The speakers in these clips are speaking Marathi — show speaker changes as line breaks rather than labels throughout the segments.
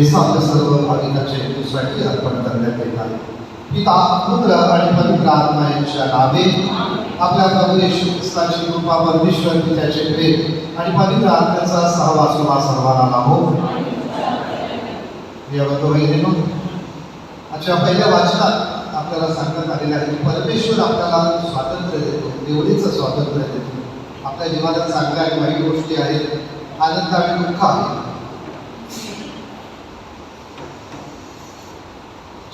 सात सर्व भाविकांच्या हेतूसाठी अर्पण करण्यात येतात. पिता पुत्र आणि पवित्र आत्मा यांच्या नावे. आपल्या प्रभू येशू ख्रिस्ताची कृपा, परमेश्वर पित्याचे प्रेम आणि पवित्र आत्म्याचा सहवास तुम्हा सर्वांना लाभो. आजच्या पहिल्या वाचनात आपल्याला सांगण्यात आलेलं आहे की परमेश्वर आपल्याला स्वातंत्र्य देतो, निवडीचं स्वातंत्र्य देतो. आपल्या जीवनात चांगल्या आणि वाईट गोष्टी आहेत, आनंद आणि दुःख आहे,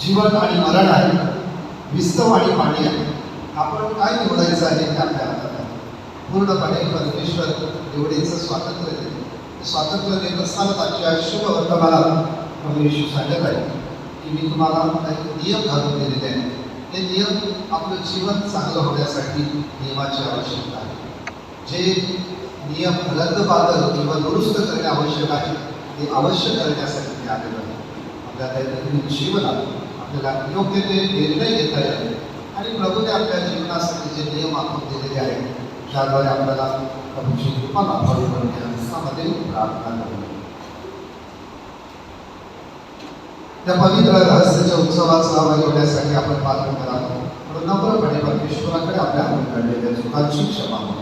जीवन आणि मरण आहे, विस्तव आणि पाणी आहे. आपण काय निवडायचं आहे ते आपल्या हातात आहे. पूर्णपणे परमेश्वर निवडीचं स्वातंत्र्य देतो. स्वातंत्र्य देत असतानाच आजच्या शुभ वर्तमानात प्रभू येशू सांगत आहे की मी तुम्हाला काही नियम घालून दिलेले आहेत. ते नियम आपलं जीवन चांगलं होण्यासाठी नियमाची आवश्यकता आहे. जे नियम रद्दबातल किंवा दुरुस्त करणे आवश्यक आहे ते अवश्य करण्यासाठी ते आलेलं आहे. आपल्या दैनंदिन जीवनात आपल्याला योग्य ते निर्णय घेता येईल आणि प्रभूने आपल्या जीवनासाठी जे नियम आखून दिलेले आहेत त्याद्वारे आपल्याला प्रभूची कृपा लाभावी म्हणून या दिवसामध्ये प्रार्थना करू. त्या पवित्र रहस्याच्या उत्सवात सहभागी होण्यासाठी आपण पात्र करा म्हणून नम्रपणे परमेश्वराकडे आपल्या घडलेल्या चुकांची क्षमा मागू.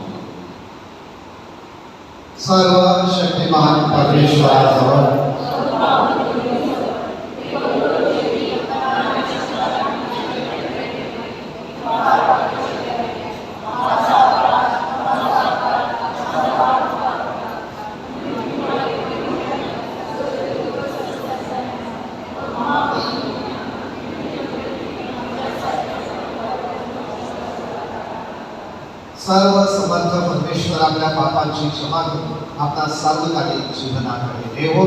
सर्व शक्तिमान परमेश्वराजवळ सर्व समर्थ परमेश्वर आपल्या पापांची क्षमा करून आपला सार्वकालिक जीवनाकडे ठेवो.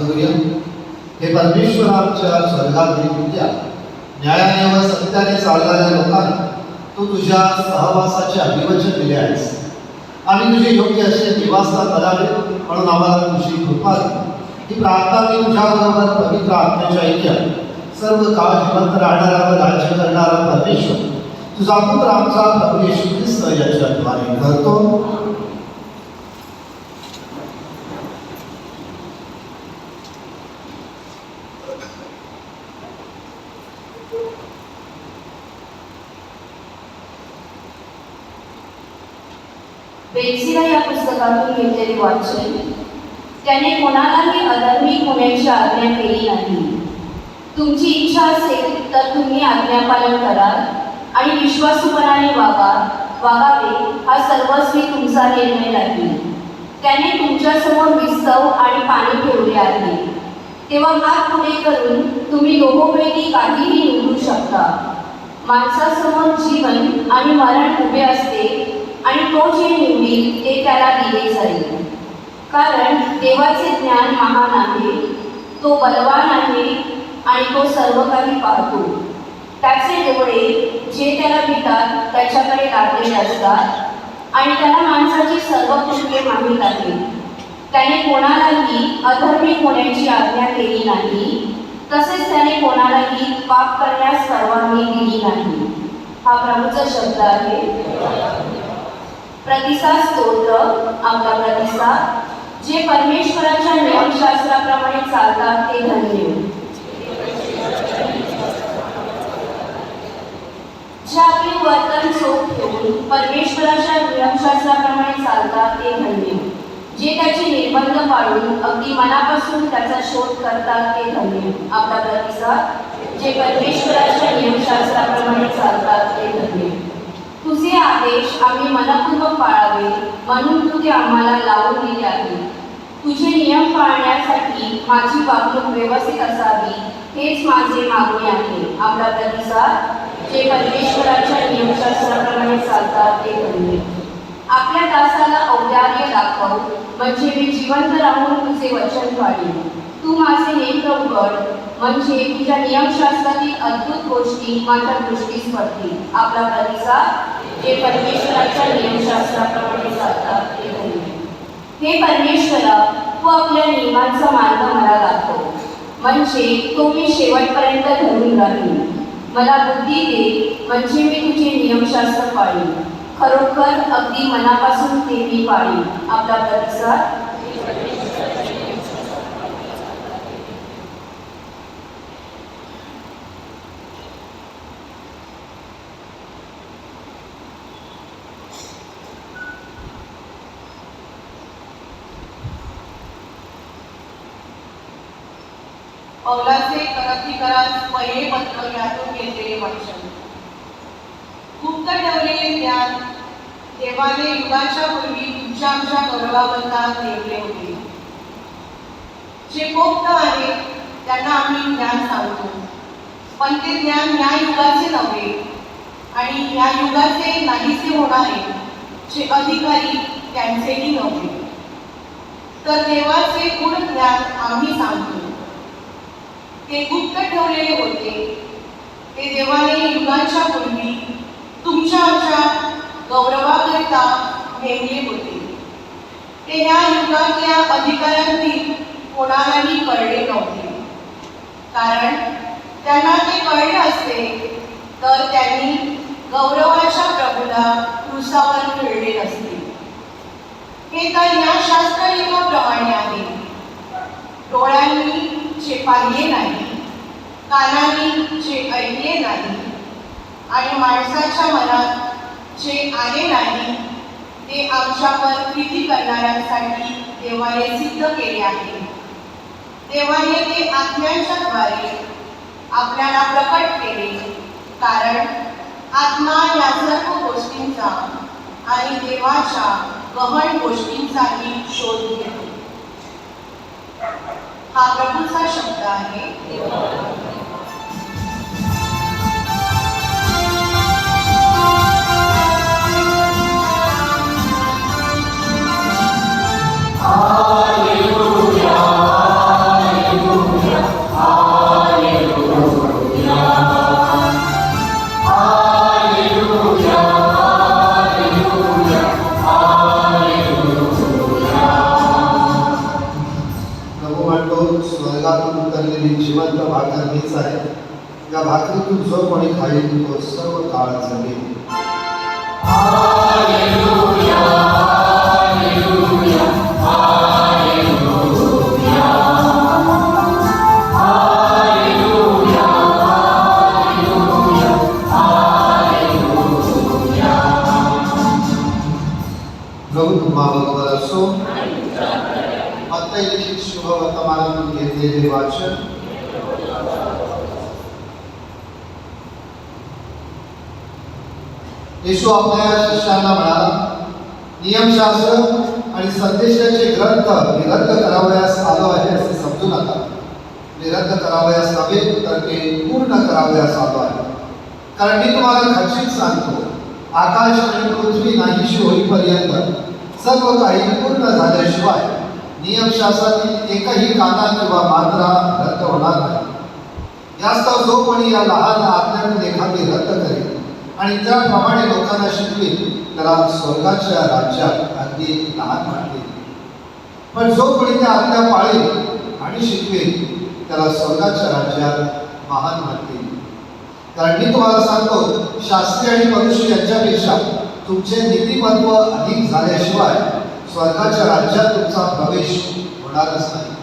करूया. हे परमेश्वर आमच्या स्वर्गातील विद्या न्यायाने व सत्याने चालणाऱ्या लोकांना तू तुझ्या सहवासाचे अभिवचन दिले आहेस. आम्ही तुझे योग्य असे निवासस्थान बनावे म्हणून आम्हाला तुझी कृपा दे. ही प्रार्थना मी तुझ्याबरोबर पवित्र आत्म्याच्या ऐक्यात सर्व काळ जिवंत राहणारा व राज्य करणारा परमेश्वर तुझा पुत्र आमचा प्रभू येशू ख्रिस्त याच्याद्वारे करतो.
बेलसिरा या पुस्तकातून घेतलेले वाचन. त्याने कोणालाही अधर्मी होण्याची आज्ञा केली नाही. तुमची इच्छा असेल तर तुम्ही आज्ञापालन कराल आणि विश्वासूपणाने वागावे हा सर्वस्वी तुमचा निर्णय नाही. त्याने तुमच्यासमोर विस्तव आणि पाणी ठेवले आहे. तेव्हा हात पुढे करून तुम्ही दोहोपैकी काहीही निवडू शकता. माणसासमोर जीवन आणि मरण उभे असते आणि तो जे निवडील ते त्याला दिले जाईल. कारण देवाचे ज्ञान महान आहे, तो बलवान आहे आणि तो सर्व काही पाहतो. त्याचे डोळे जे त्याला भितात त्याच्याकडे लागलेले असतात आणि त्याला माणसाची सर्व कृत्ये माहीत आहे. त्याने कोणालाही अधर्मी होण्याची आज्ञा केली नाही, तसेच त्याने कोणालाही पाप करण्यास परवानगी दिली नाही. हा प्रभूचा शब्द आहे. प्रतिसाद स्तोत्र. आपला प्रतिसाद. जे परमेश्वराच्या नियमशास्त्राप्रमाणे चालतात ते धन्य. जे आपले वर्तन चोख ठेवून परमेश्वराच्या नियमशास्त्राप्रमाणे चालतात ते धन्य. जे त्याचे निर्बंध पाळून अगदी मनापासून त्याचा शोध करतात ते धन्य. आपला प्रतिसाद. जे परमेश्वराच्या नियमशास्त्राप्रमाणे चालतात ते धन्य. तुझे आदेश आम्ही मनपूर्वक पाळावे म्हणून तू ते आम्हाला लावून दिले आहे. तुझे नियम पाळण्यासाठी माझी वागणूक व्यवस्थित असावी हेच माझे मागणे आहे. आपला प्रतिसाद. जे परमेश्वराच्या नियमशास्त्राप्रमाणे चालतात ते धन्य. आपल्या दासाला औदार्य दाखव म्हणजे मी जिवंत राहून तुझे वचन पाळीन. तू माझे नेत्र उघड म्हणजे तुझ्या नियमशास्त्रातील अद्भुत गोष्टी माझ्या दृष्टीस पडतील. आपला प्रतिसाद. जे परमेश्वराच्या नियमशास्त्राप्रमाणे चालतात ते धन्य. हे परमेश्वरा, तू आपल्या नियमांचा मार्ग मला दाखव म्हणजे तो मी शेवटपर्यंत धरून राहीन. मला बुद्धी दे म्हणजे मी तुझे नियमशास्त्र पाळीन. खरोखर अगदी मनापासून ते मी पाळीन. आपला प्रतिसाद.
पौलाचे करंथीकरास पहिले पत्र यातून घेतलेले वाचन. गुप्त ठेवलेले ज्ञान देवाने युगाच्या पूर्वी तुमच्या आमच्या गौरवाकरता नेमले होते. जे गुप्त आहे त्यांना आम्ही ज्ञान सांगतो, पण ते ज्ञान या युगाचे नव्हे आणि या युगाचे नाहीसे होणारे जे अधिकारी त्यांचेही नव्हे, तर देवाचे गूढ ज्ञान आम्ही सांगतो. ते गुप्त ठेवलेले होते, ते देवाने युगांच्या पूर्वी तुमच्या आमच्या गौरवाकरिता नेमले होते. ते ह्या युगातल्या अधिकाऱ्यांतील कोणालाही कळले नव्हते, कारण त्यांना ते कळले असते तर त्यांनी गौरवाच्या प्रभूला क्रूसावर खिळले नसते. हे तर या शास्त्रलेखाप्रमाणे आहे. डोळ्यांनी जे पाहिले नाही, कानांनी जे ऐकले नाही आणि माणसाच्या मनात जे आले नाही ते आमच्यावर प्रीती करणाऱ्यांसाठी देवाने सिद्ध केले आहे. देवाने ते आत्म्यांच्या द्वारे आपल्याला प्रकट केले, कारण आत्मा या सर्व गोष्टींचा आणि देवाच्या गहन गोष्टींचाही शोध घेतो. हा प्रभूचा शब्द आहे.
Hallelujah.
स्वर्गातून उतरलेली जिवंत भाकर मीच आहे. या भाकरीतून जो कोणी खाईल तो सर्व काळ जगेल. प्रभू तुम्हाबरोबर असो. मत्ती लिखित शुभ वर्तमानातून घेतलेले वाचन. येशू आपल्या शिष्यांना म्हणाला, नियमशास्त्र आणि संदेशाचे ग्रंथ मी रद्द करावयास आलो आहे असे समजू नका. मी रद्द करावयास नव्हे तर ते पूर्ण करावयास आलो आहे. कारण मी तुम्हाला खचित सांगतो, आकाश आणि पृथ्वी नाहीशी होईपर्यंत सर्व काही पूर्ण झाल्याशिवाय नियमशास्त्रातील एकही काना किंवा मात्रा रद्द होणार नाही. यास्तव जो कोणी या लहान आज्ञांतील एखादी रद्द करेल आणि त्याप्रमाणे लोकांना शिकवेल त्याला स्वर्गाच्या राज्यात अगदी लहान मानतील. पण जो कोणी त्या आज्ञा पाळेल आणि शिकवेल त्याला स्वर्गाच्या राज्यात महान मानतील. कारण मी तुम्हाला सांगतो, शास्त्री आणि मनुष्य यांच्यापेक्षा तुमचे नीतिमत्व अधिक झाल्याशिवाय स्वर्गाच्या राज्यात तुमचा प्रवेश होणारच नाही.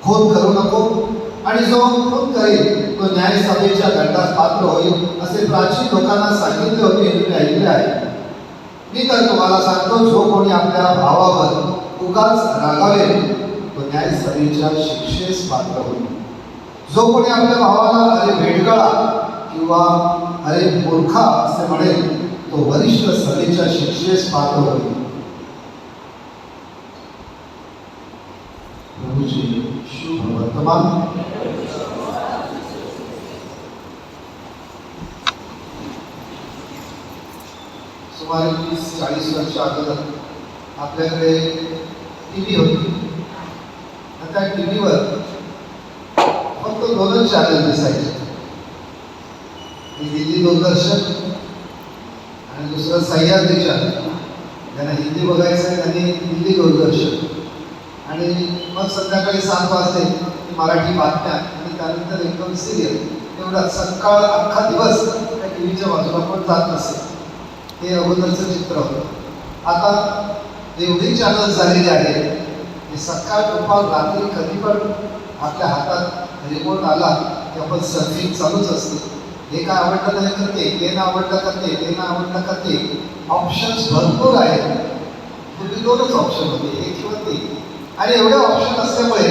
खून करू नको आणि जो खून करेल तो न्यायसभेच्या दंडास पात्र होईल असे प्राचीन लोकांना सांगितले होते हे मी ऐकले आहे. मी तर तुम्हाला सांगतो, जो कोणी आपल्या भावावर उगाच रागावेल तो न्यायसभेच्या शिक्षेस पात्र होईल. जो कोणी आपल्या भावाला अरे भेटगळा किंवा अरे मूर्खा असे म्हणेल तो वरिष्ठ सभेच्या शिक्षेस पात्र होईल. प्रभूचे शुभ वर्तमान. सुमारे 30-40 वर्ष अगोदर आपल्याकडे टीव्ही होती. त्या टीव्हीवर फक्त 2च चॅनल दिसायचे. हिंदी दूरदर्शन आणि दुसरं सह्याद्री चॅनल. ज्यांना हिंदी बघायचं आहे त्यांनी हिंदी दूरदर्शन. आणि मग संध्याकाळी 7 वाजले की मराठी बातम्या आणि त्यानंतर एकदम सिरियल. एवढा सकाळ अख्खा दिवस त्या टी व्हीच्या बाजूला पण जात नसे. हे अगोदरचं चित्र होतं. आता एवढी चॅनल झालेली आहे की सकाळ दुपार रात्री कधी पण आपल्या हातात रिमोट आला की आपण सर्फिंग चालूच असते. हे काय आवडलं नाही करते, ते ना आवडलं करते, ते ना आवडलं करते. ऑप्शन्स भरपूर आहेत. पूर्वी 2च ऑप्शन होते, एक किंवा ते. आणि एवढे ऑप्शन असल्यामुळे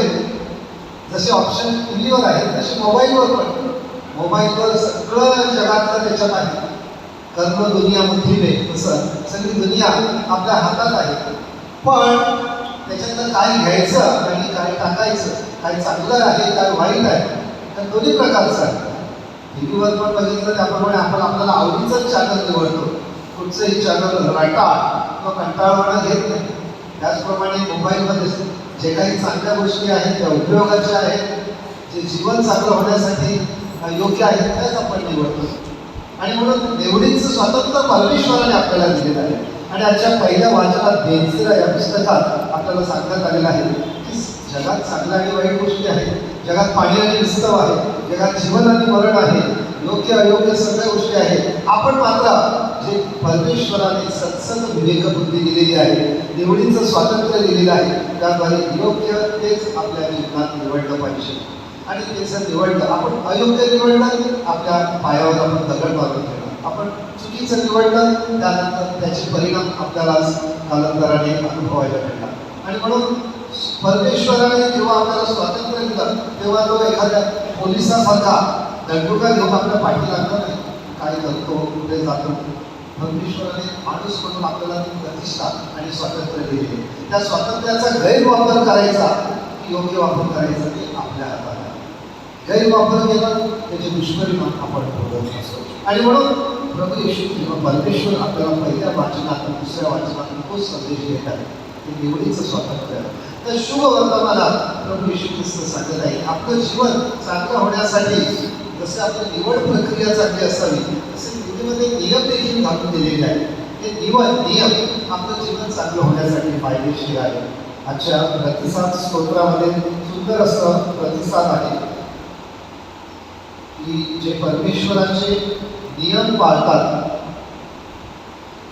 जसे ऑप्शन टी व्हीवर आहेत तसे मोबाईलवर पण. मोबाईलवर सगळं जगातलं त्याच्यात आहे. कर्म दुनिया मुठी में, तसं सगळी दुनिया आपल्या हातात आहे. पण त्याच्यातनं काय घ्यायचं आणि काय टाकायचं, काय चांगलं आहे काय वाईट आहे, तर दोन्ही प्रकारचं आहे. टी व्हीवर पण बघितलं त्याप्रमाणे आपण आपल्याला आवडीचं चॅनल निवडतो. कुठचंही चॅनल रटा किंवा कंटाळवाणा घेत नाही. त्याचप्रमाणे मोबाईलमध्ये जे काही चांगल्या गोष्टी आहेत त्या उपयोगाच्या आहेत, जे जीवन चांगलं होण्यासाठी योग्य आहेत त्याच आपण निवडतो. आणि म्हणून निवडीचं स्वातंत्र्य परमेश्वराने आपल्याला दिलेलं आहे. आणि आजच्या पहिल्या वाचनात बेनझिरा या पुस्तकात आपल्याला सांगण्यात आलेलं आहे की जगात चांगल्या आणि वाईट गोष्टी आहेत. जगात पाणी आणि विस्तव आहे. जगात जीवन आणि मरण आहे. योग्य अयोग्य सगळ्या गोष्टी आहेत. आपण मात्र जे परमेश्वराने सत्संग विवेकबुद्धी दिलेली आहे, निवडीचं स्वातंत्र्य दिलेलं आहे, त्याद्वारे योग्य तेच आपल्या जीवनात निवडलं पाहिजे. आणि ते जर निवडलं, आपण अयोग्य निवडलं आपल्या पायावर आपण दगड मारून ठेवलं. आपण चुकीचं निवडलं त्यानंतर त्याचे परिणाम आपल्याला कालांतराने अनुभवायला मिळतात. आणि म्हणून परमेश्वराने जेव्हा आपल्याला स्वातंत्र्य दिलं तेव्हा तो एखाद्या पोलिसासारखा दंडुका घेऊन आपल्या पाठी लागला नाही. काय करतो, कुठे जातो. परमेश्वराने माणूस म्हणून आपल्याला ती प्रतिष्ठा आणि स्वातंत्र्य दिले. त्या स्वातंत्र्याचा गैरवापर करायचा की योग्य वापर करायचा ते आपल्या हातात आहे. गैरवापर केला त्याचे दुष्परिणाम आपण भोगत असतो. आणि म्हणून प्रभू येशू किंवा परमेश्वर आपल्याला पहिल्या वाचनात दुसऱ्या वाचनात तोच संदेश देत आहे की निवडीचं स्वातंत्र्य. तर शुभ वर्तमानात प्रभू येशू ख्रिस्त सांगत आहे आपलं जीवन चांगलं होण्यासाठी जसं आपली निवड प्रक्रिया चांगली असावी तसे निवडीमध्ये नियम देखील घालून दिलेले आहेत. ते नियम आपलं जीवन चांगलं होण्यासाठी फायदेशीर आहे. आजच्या प्रतिसाद स्तोत्रामध्ये सुंदर असं प्रतिसाद आहे की जे परमेश्वराचे नियम पाळतात,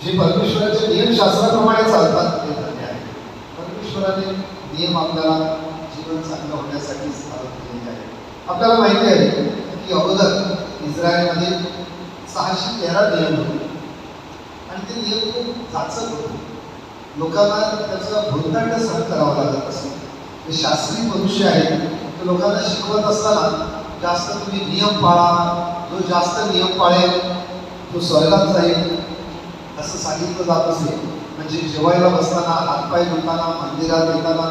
जे परमेश्वराच्या नियमशास्त्राप्रमाणे चालतात ते धन्य आहे. परमेश्वराने नियम आपल्याला जीवन चांगलं होण्यासाठी स्थापित केलेले आहे. आपल्याला माहिती आहे की अगोदर इस्रायलमध्ये 613 नियम होते आणि ते नियम खूप जाचक होते. लोकांना त्याचं भूतदंड सहन करावं लागत असे. जे शास्त्रीय मनुष्य आहेत ते लोकांना शिकवत असताना जास्त तुम्ही नियम पाळा, जो जास्त नियम पाळेल तो स्वर्गात जाईल असं सांगितलं जात असे. म्हणजे जेवायला बसताना, हातपाय धुताना, मंदिरात येताना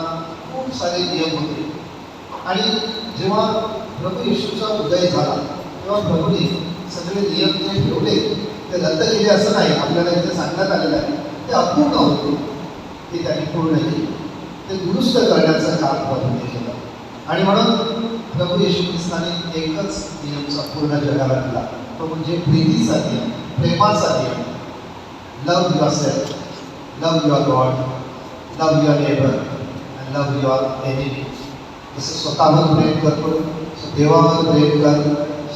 खूप सारे नियम होते. आणि जेव्हा प्रभू येशूचा उदय झाला तेव्हा प्रभूने सगळे नियम जे ठेवले ते रद्द केले असं नाही. आपल्याला इथे सांगण्यात आलेलं आहे ते अपूर्ण होते, ते त्यांनी पूर्ण केले. ते दुरुस्त करण्याचं काम प्रभूने केलं. आणि म्हणून प्रभू येशू ख्रिस्ताने एकच नियम संपूर्ण जगाला दिला, तो म्हणजे प्रीतीचा नियम, प्रेमाचा नियम. Love your self, love your God, love your neighbour and love your enemy. जसं स्वतःवर प्रेम करतो, देवावर प्रेम कर,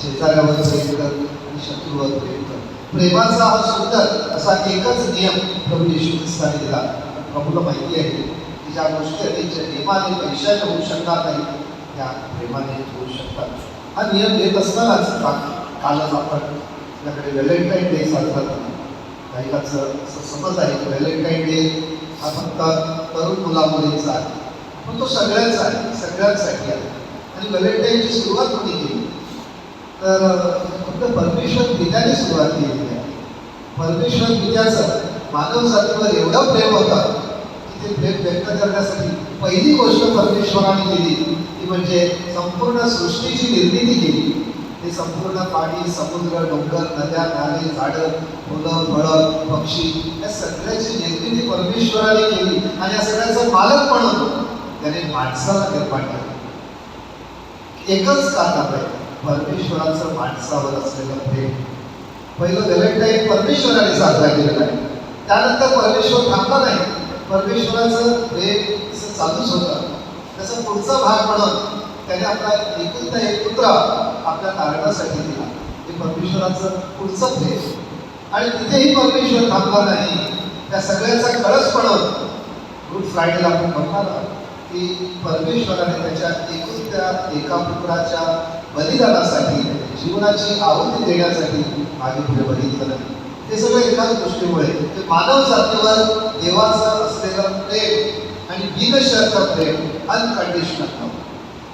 शेजाऱ्यावर प्रेम कर आणि शत्रूवर प्रेम कर. प्रेमाचा हा सुंदर असा एकच नियम प्रभू येशू ख्रिस्ताने दिला. प्रभूला माहिती आहे की ज्या गोष्टी आहेत ज्या नियमाने पैशाने होऊ शकणार नाही त्या प्रेमाने होऊ शकतात. हा नियम देत असतानाच कालच आपण आपल्याकडे व्हॅलेंटाईन डे साजरा करतो. काहीकाचं असं समज आहे की व्हॅलेंटाईन डे हा फक्त तरुण मुलामुलींचा आहे, पण तो सगळ्यांचा आहे, सगळ्यांसाठी आहे. आणि व्हॅलेंटाईनची सुरुवात कोणी केली तर फक्त परमेश्वर पित्याने सुरुवात केलेली आहे. परमेश्वर पित्याचं मानव जातीवर एवढं प्रेम होतं की ते प्रेम व्यक्त करण्यासाठी पहिली गोष्ट परमेश्वराने केली ती म्हणजे संपूर्ण सृष्टीची निर्मिती केली. ते संपूर्ण पाणी, समुद्र, डोंगर, नद्या, नाले, झाडं, फुलं, फळं, पक्षी या सगळ्याची निर्मिती परमेश्वराने केली आणि या सगळ्याचा मालक पण होतो. त्याने माणसाला निर्माण केलं. एकच कारण आहे परमेश्वराचं माणसावर असलेलं प्रेम. पहिलं व्हॅलेंटाईन परमेश्वराने साजरा केलेला आहे. त्यानंतर परमेश्वर थांबला नाही. परमेश्वराचं प्रेम असं चालूच होतं. त्याचा पुढचा भाग म्हणून त्याने आपला एकुलता एक पुत्र आपल्या कारणासाठी दिला. हे परमेश्वराचं पुढचं प्रेम. आणि तिथेही परमेश्वर थांबला नाही. त्या सगळ्याचा कळस म्हणून गुड फ्रायडेला आपण म्हणणार की परमेश्वराने त्याच्या एकुलत्या एका पुत्राच्या बलिदानासाठी, जीवनाची आहुती देण्यासाठी मागे पुढे बघितलं नाही. हे सगळं एकाच गोष्टीमुळे ते मानव जातीवर देवाचं असलेलं प्रेम आणि बिनशर्त प्रेम, अनकंडिशनल.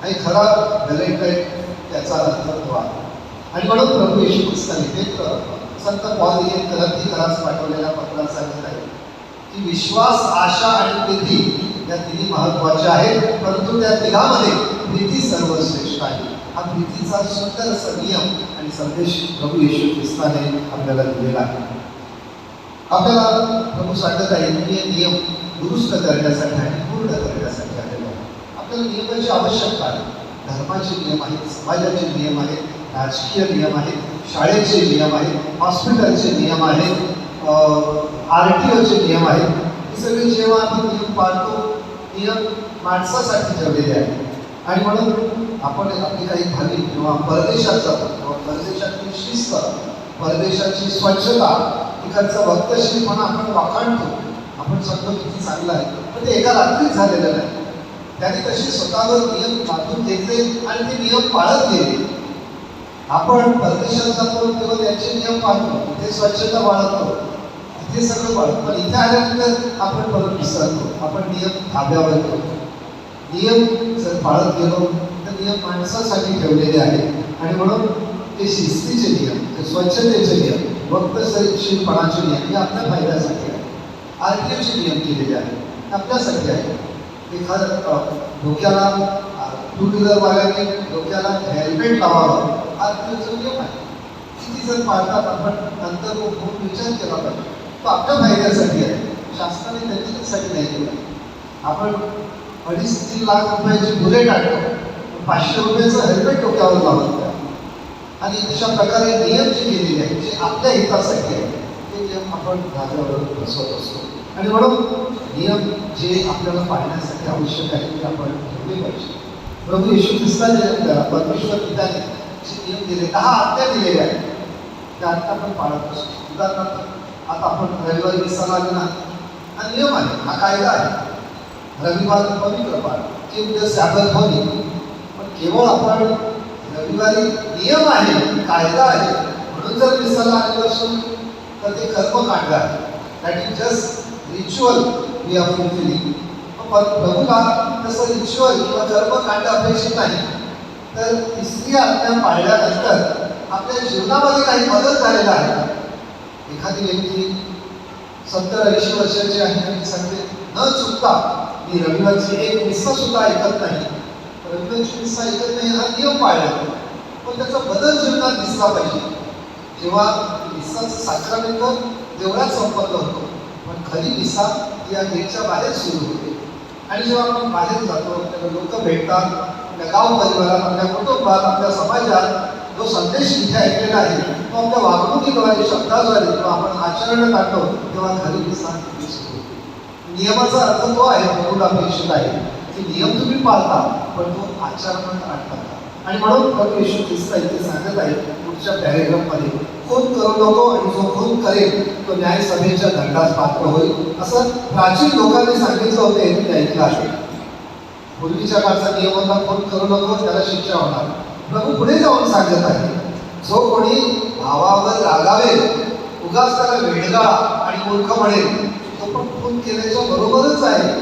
आणि खरा व्हॅलेंटाईन त्याचा अर्थ तो आहे. आणि म्हणून प्रभू येशू ख्रिस्ताने ते संत पॉल हे करंथीकरास पाठवलेल्या पत्रात सांगितलं आहे की विश्वास, आशा आणि प्रीती या तिन्ही महत्त्वाच्या आहेत, परंतु त्या तिघामध्ये प्रीती सर्वश्रेष्ठ आहे. हा प्रीतीचा सुंदर असा नियम आणि संदेश प्रभू येशू ख्रिस्ताने आपल्याला दिलेला आहे. आपल्याला प्रभू सांगत आहे की हे नियम दुरुस्त करण्यासाठी आणि पूर्ण करण्यासाठी आलेला आहे. आपल्याला नियमाची आवश्यकता आहे. धर्माचे नियम आहेत, समाजाचे नियम आहेत, राजकीय नियम आहेत, शाळेचे नियम आहेत, हॉस्पिटलचे नियम आहेत, RTOचे नियम आहेत. हे सगळे जेव्हा आपण नियम पाळतो, नियम माणसासाठी ठेवलेले आहेत. आणि म्हणून आपण आपली काही भाविक जेव्हा परदेशात जातो तेव्हा परदेशातली शिस्त, परदेशाची स्वच्छता, तिकडचा वक्तशीरपणा आपण वाखाणतो. आपण सांगतो किती चांगलं आहे, पण ते एका रात्रीच झालेलं नाही. त्याने तसे स्वतःवर नियम बांधून घेतले आणि ते नियम पाळत गेले. आपण परदेशात जातो तेव्हा त्यांचे नियम पाळतो, ते स्वच्छता पाळतो, ते सगळं पाळतो. पण इथे आल्यानंतर आपण परत विसरतो. आपण नियम धाब्यावर ठेवतो. नियम जर पाळत गेलो तर नियम माणसासाठी ठेवलेले आहेत. आणि म्हणून ते शिस्तीचे नियम, ते स्वच्छतेचे नियम, वक्तशीरपणाचे नियम हे आपल्या फायद्यासाठी आहे. RTOचे नियम केलेले आहेत आपल्यासाठी आहे. एखादं डोक्याला टू व्हीलरवाल्याने डोक्याला हेल्मेट लावावं, RTOचा नियम आहे. किती जण पाळतात आपण नंतर खूप विचार केला पाहिजे. तो आपल्या फायद्यासाठी आहे, शासनाने त्यांच्यासाठी नाही केलं. आपण 2.5-3 लाख रुपयाची बुलेट आणतो, 500 रुपयाचं हेल्मेट डोक्यावर लावत नाही. आणि अशा प्रकारे नियम जे केलेले आहेत जे आपल्या हितासाठी आहे ते नियम आपण धाब्यावर बसवत असतो. आणि म्हणून नियम जे आपल्याला पाळण्यासाठी आवश्यक आहे ते आपण ठेवले पाहिजे. प्रभू येशू ख्रिस्ताने आपल्याला परमेश्वर पित्याने जे नियम दिले 10 आज्ञा दिलेल्या आहेत त्या आज्ञा आपण पाळत असतो. उदाहरणार्थ आता आपण रविवारी मिसाला आले ना, हा नियम आहे, हा कायदा आहे. रविवार पवित्र पाळ, कीप द सॅबथ होली. पण केवळ आपण रविवारी नियम आहे, कायदा आहे म्हणून जर मिसाला आलेलो असू तर ते कर्मकांड आहे. That is just ritual we are fulfilling. पण प्रभूला तसं रिच्युअल किंवा कर्मकांड अपेक्षित नाही. तर तिसरी आज्ञा पाळल्यानंतर आपल्या जीवनामध्ये काही बदल झालेला आहे. एखादी व्यक्ती 70-80 वर्षाची आहे आणि सांगते न चुकता मी रविवारची एक मिस्सा सुद्धा ऐकत नाही, रविवारची मिस्सा ऐकत नाही, हा नियम पाळला. पण त्याचा बदल जीवनात दिसला पाहिजे. जेव्हा मिस्साचं साक्रामेंट देवळात संपन्न होतो, पण खरी मिस्सा ही या गेटच्या बाहेर सुरू होते. आणि जेव्हा आपण बाहेर जातो, आपल्याला लोक भेटतात, आपल्या गाव परिवारात, आपल्या कुटुंबात, आपल्या समाजात जो संदेश इथे ऐकलेला आहे तो आपल्या वागणुकीद्वारे, शब्दाद्वारे जेव्हा आपण आचरणात आणतो तेव्हा खरी मिस्सा सुरू होते. नियमाचा अर्थ तो आहे, प्रभूला अपेक्षित आहे की नियम तुम्ही पाळता पण तो आचरणात आणता. आणि म्हणून प्रभू येशू ख्रिस्त इथे सांगत आहे पुढच्या पॅरेग्राफमध्ये, खून करू नको आणि जो खून करेल तो न्यायसभेच्या दंडास पात्र होईल. असं प्राचीन लोकांनी सांगितलं होतं, हे मी ऐकलं आहे. पूर्वीच्या काळचा नियम होता खून करू नको, त्याला शिक्षा होणार. प्रभू पुढे जाऊन सांगत आहे, जो कोणी भावावर रागावेल, उगाच त्याला वेडगा आणि मूर्ख म्हणेल, तो पण खून केल्याच्या बरोबरच आहे.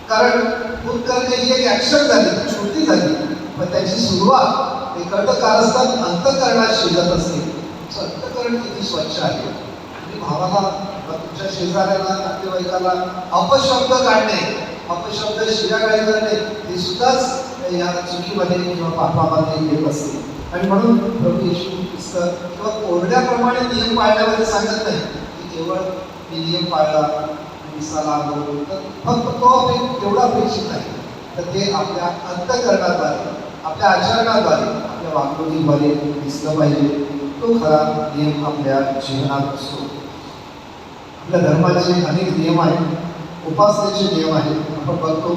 कारण खून करणे ही एक ॲक्शन झाली, कृती झाली, पण त्याची सुरुवात हे कारस्थान अंतःकरणात शिजत असते. अंतःकरण किती स्वच्छ आहे. आणि भावाला, तुमच्या शेजाऱ्याला, नातेवाईकाला अपशब्द काढणे, अपशब्द शिव्यागाळी करणे हे सुद्धाच या चुकीमध्ये किंवा पापामध्ये येत असते. आणि म्हणून प्रभू येशू ख्रिस्त किंवा कोरड्याप्रमाणे नियम पाळण्यामध्ये सांगत नाही की केवळ मी नियम पाळला, मिसाला आलो तर फक्त तो तेवढा अपेक्षित नाही. तर ते आपल्या अंतःकरणाद्वारे, आपल्या आचरणाद्वारे, आपल्या वागणुकीद्वारे दिसलं पाहिजे. तो खरा नियम आपल्या जीवनात असतो. आपल्या धर्माचे अनेक नियम आहेत, उपासनेचे नियम आहेत. आपण बघतो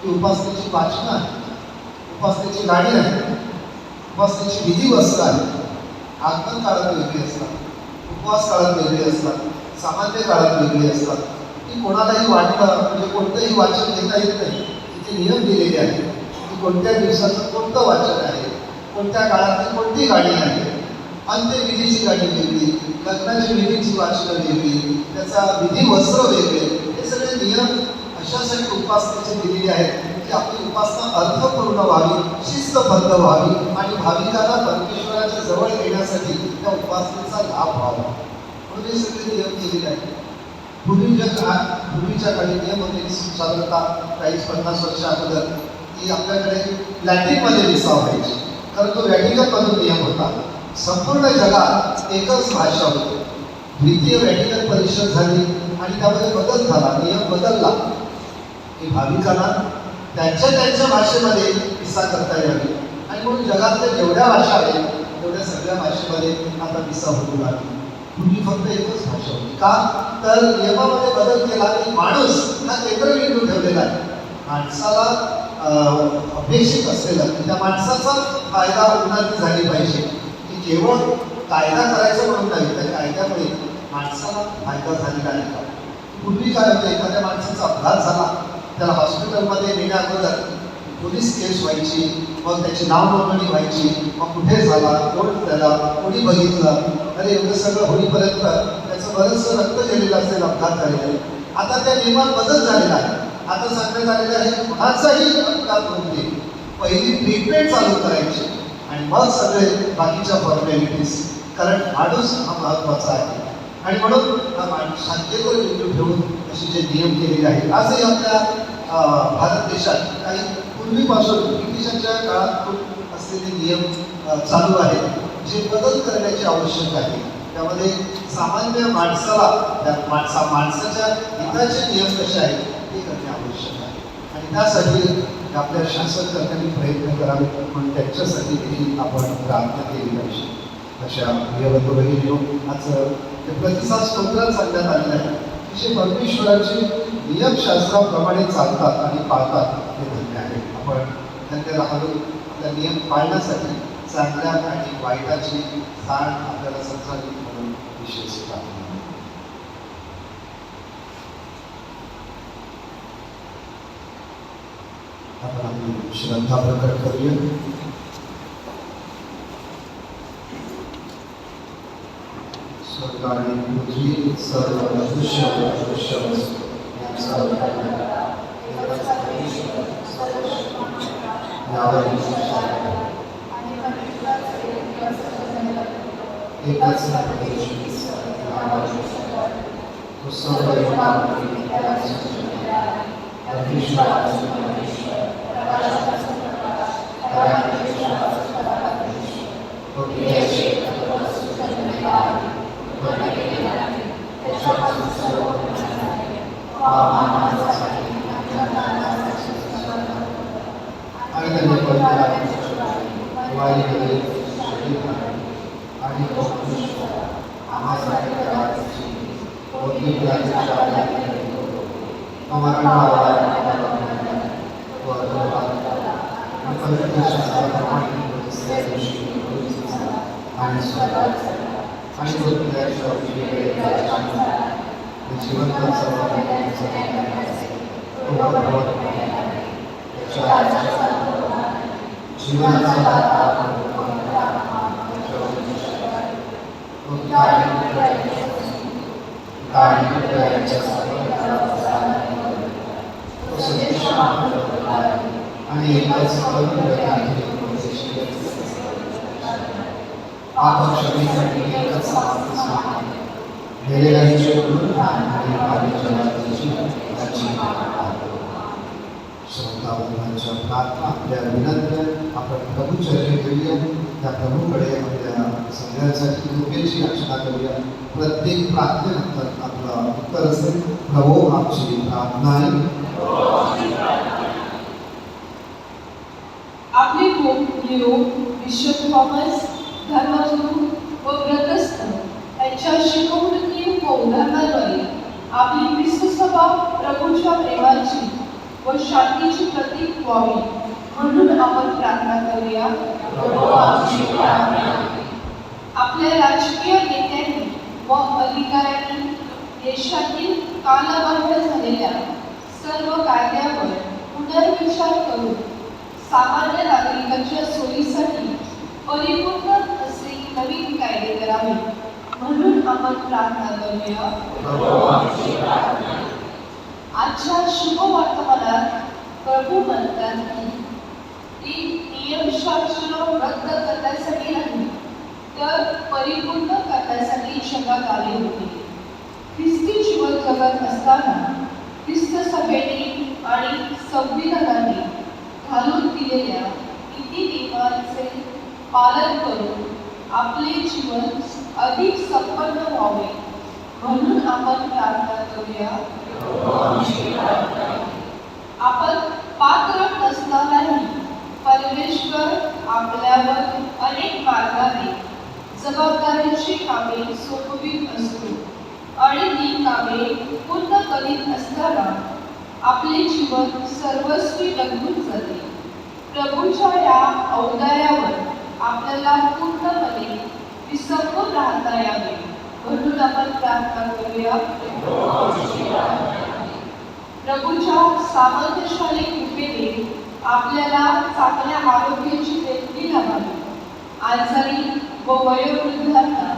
की उपासनेची वाचनं आहे, उपासनेची गाणी आहे, उपासनेची विधी वस्त्र आहे. आगमन काळात वेगळी असतात, उपवास काळात वेगळी असतात, सामान्य काळात वेगळी असतात. ती कोणालाही वाटलं म्हणजे कोणतंही वाचन घेता येत नाही. तिथे नियम दिलेले आहेत की कोणत्या दिवसाचं कोणतं वाचन आहे, कोणत्या काळातली कोणती गाणी आहे. अंत्यविधीची गाणी वेगळी, लग्नाची विधीची वाचनं वेगळी, त्याचा विधी वस्त्र वेगळे. हे सगळे नियम अशासाठी उपासनेचे दिलेले आहेत की आपली उपासना अर्थपूर्ण व्हावी, शिस्तबद्ध व्हावी आणि भाविकांना परमेश्वराच्या जवळ येण्यासाठी त्या उपासनेचा लाभ व्हावा. म्हणून हे सगळे नियम केलेले आहेत. पूर्वीच्या काळी नियम होते साधारणतः 40-50 वर्ष अगोदर की आपल्याकडे लॅटिनमध्ये मिसा व्हायची, कारण तो व्हॅटिकनमधून नियम होता. संपूर्ण जगात एकच भाषा होती. द्वितीय व्हॅटिकन परिषद झाली आणि त्यामध्ये बदल झाला, नियम बदलला की भाविकांना त्यांच्या भाषेमध्ये मिसा करता यावी. आणि म्हणून जगातल्या जेवढ्या भाषा आहेत तेवढ्या सगळ्या भाषेमध्ये आता मिसा होऊ लागली. पूर्वी फक्त एकच भाषा होती. का तर नियमामध्ये बदल केला की माणूस हा केंद्रबिंदू ठेवलेला आहे. माणसाला अपेक्षित असलेलं की त्या माणसाचा फायदा उन्नती झाली पाहिजे, की केवळ कायदा करायचं म्हणून नाही, त्या कायद्यामुळे माणसाला फायदा झालेला आहे का. पूर्वी काय होतं, एखाद्या माणसाचा अपघात झाला, त्याला हॉस्पिटलमध्ये नेण्या अगोदर पोलीस केस व्हायची, मग त्याची नाव नोंदणी व्हायची, मग कुठे झाला, कोण त्याला, कोणी बघितलं, अरे एवढं सगळं होईपर्यंत त्याचं बरंचसं रक्त गेलेलं असेल, अपघात झालेला आहे. आता त्या नियमात बदल झालेला आहे. आता सांगण्यात आलेलं आहे कुणाचाही अपघात होऊ नये, पहिली ट्रीटमेंट चालू करायची आणि मग सगळे बाकीच्या फॉर्मॅलिटीज. कारण माणूस हा महत्त्वाचा आहे. आणि म्हणून शांततेवर बिंदू ठेवून असे जे नियम केलेले आहेत. आजही आपल्या भारत देशात काही पूर्वीपासून ब्रिटिशांच्या काळात असलेले नियम चालू आहेत, जे बदल करण्याची आवश्यक आहे. त्यामध्ये सामान्य माणसाला, माणसाच्या हिताचे नियम कसे आहेत ते करणे आवश्यक आहे. आणि त्यासाठी आपल्या शासनकर्त्यांनी प्रयत्न करावे, म्हणून त्यांच्यासाठी देखील आपण प्रार्थना केली पाहिजे. अशा प्रियबंधू भगिनींनो, आज जे प्रतिसाद स्तोत्रात सांगण्यात आलेलं आहे की जे परमेश्वराचे नियमशास्त्राप्रमाणे चालतात आणि पाळतात, हे धन्य आहे. आपण धन्य राहावे, आपला नियम पाळण्यासाठी चांगल्या आणि वाईटाची जाण आपल्याला समजावी म्हणून विशेष प्रार्थना. आपण आपली श्रद्धा प्रकट करूया. स्वर्ग आणि पृथ्वी सर्व दृश्य अदृश्य वस्तू यांचा यावर एकच तो सर्व आणि त्यांनी आणि एकच आपण क्षमेसाठी एकच गेलेल्यांचे श्रद्धावंतांच्या प्रार्थना आपल्या विनंत्या आपण प्रभूचरणी घेऊया. त्या प्रभूकडे आपल्या सगळ्यांसाठी कृपेची याचना करूया. प्रत्येक प्रार्थनेनंतर आपलं उत्तर असेल, प्रभू आमची प्रार्थना
आपले पोप लिओ, बिशप थॉमस, धर्मगुरू व व्रतस्थ यांच्या शिकवणुकी व उदाहरणाद्वारे आपली ख्रिस्त सभा प्रभूच्या प्रेमाची व शांतीची प्रतीक व्हावी म्हणून आपण प्रार्थना करूया. आपल्या राजकीय नेत्यांनी व अधिकाऱ्यांनी देशातील कालबाह्य झालेल्या सर्व कायद्यावर पुनर्विचार करून सामान्य नागरिकांच्या सोयीसाठी परिपूर्ण असे नवीन कायदे करावे म्हणून आपण प्रार्थना करूया. आजच्या शुभ वर्तमानात प्रभू म्हणतात की नियमशास्त्र रद्द करण्यासाठी नाही तर परिपूर्ण करण्यासाठी जगात आले होते. ख्रिस्ती जीवन जगत असताना ख्रिस्त सभेने आणि संविधानाने घालून दिलेल्या नीतिनियमांचे पालन करून आपले जीवन अधिक संपन्न व्हावे म्हणून आपण प्रार्थना करूया. आपण पात्र नसतानाही परमेश्वर आपल्यावर अनेक मार्गाने जबाबदारीची कामे सोपवित असतो आणि ती कामे पूर्ण करीत असताना आपले जीवन सर्वस्वी बदलून जाते. प्रभूच्या या औदार्यावर आपल्याला पूर्णपणे विसंबून राहता यावे म्हणून आपण प्रार्थना करूया. प्रभूच्या सामर्थ्यशाली कृपेने आपल्याला चांगल्या आरोग्याची देणगी लाभावी. आजारी व वयोवृद्धांना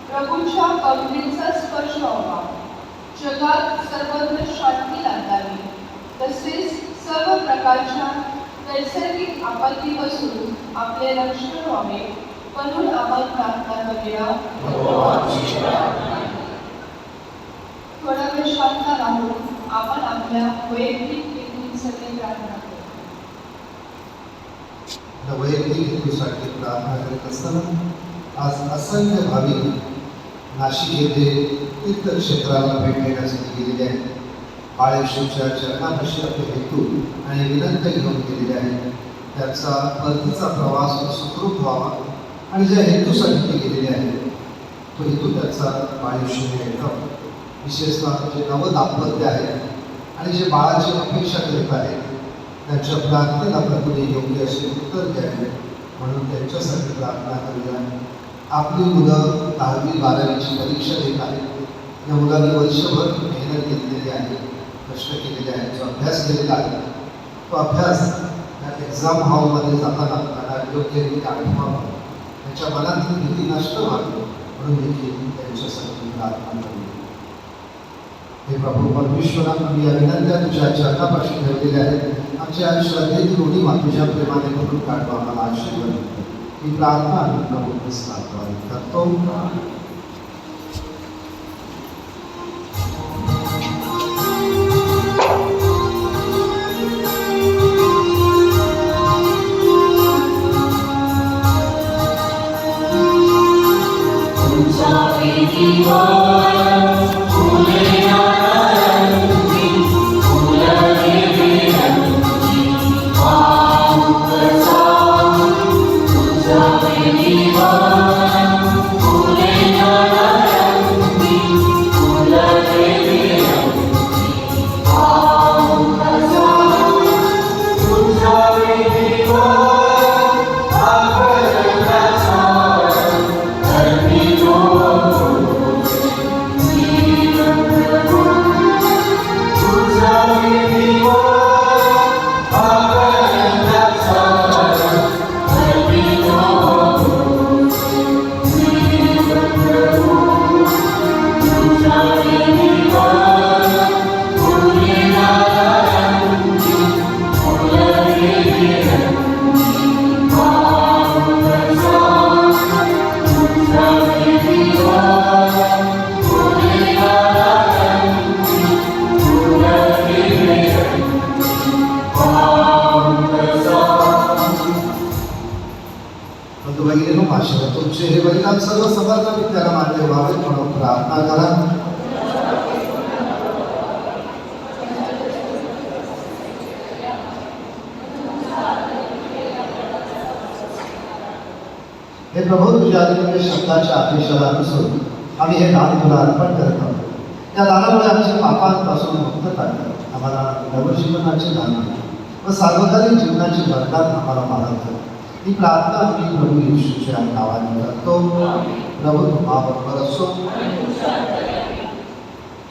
प्रभूच्या करुणेचा स्पर्श व्हावा. जगात सर्वत्र शांती लागावी. तसेच सर्व प्रकारच्या नैसर्गिक आपत्तीपासून आपले रक्षण व्हावे म्हणून आपण प्रार्थना करूया. थोडा वेळ शांत राहून आपण आपल्या वैयक्तिक हेतूंसाठी प्रार्थना करू.
वैयक्तिक हेतूसाठी प्रार्थना करीत असताना आज असंख्य भाविक नाशिक येथे तीर्थक्षेत्राला भेट देण्यासाठी गेलेले आहेत. बाळेश्वरच्या चरणापाशी आपले हेतू आणि विनंती घेऊन गेलेले आहेत. त्यांचा परतीचा प्रवास सुखरूप व्हावा आणि ज्या हेतूसाठी ते गेलेले आहेत तो हेतू त्यांचा बाळेश्वर येतं. विशेषतः जे नवदाम्पत्य आहेत आणि जे बाळाची अपेक्षा करीत आहेत त्यांच्या प्रार्थनेला प्रभूने योग्य असे उत्तर द्यावे म्हणून त्यांच्यासाठी प्रार्थना करूया. आपली मुलं 10वी 12वीची परीक्षा देत आहेत. या मुलांनी वर्षभर मेहनत घेतलेली आहे, कष्ट केलेले आहेत, जो अभ्यास केलेला आहे तो अभ्यास या एक्झाम हॉलमध्ये जाताना त्यांना योग्यरित्या आठवावा, त्यांच्या मनातील भीती नष्ट व्हावी म्हणून देखील त्यांच्यासाठी प्रार्थना करूया. हे प्रभू परमेश्वरा, आम्ही या विनंत्या तुझ्या चरणापाशी ठेवलेल्या आहेत. आमच्या श्रद्धेतील उणीवा तुझ्या प्रेमाने भरून काढवा, आम्हाला आशीर्वाद दे. ही प्रार्थना आम्ही प्रभू ख्रिस्ताद्वारे करतो. तुमचे हे बलिदान सर्व समर्थ त्याला मान्य व्हावे म्हणून प्रार्थना करा. हे प्रभू, तुझ्या दिव्य शब्दाच्या आदेशाला अनुसरून आम्ही हे दान तुला अर्पण करत आहोत. त्या दानामुळे आमच्या पापांपासून मुक्तता कर. आम्हाला नवजीवनाचे दान व सार्वकालिक जीवनाची वरदान आम्हाला मानत. ही प्रार्थना आम्ही प्रभू येशूच्या नावाने करतो. प्रभू तुम्हाबरोबर असो.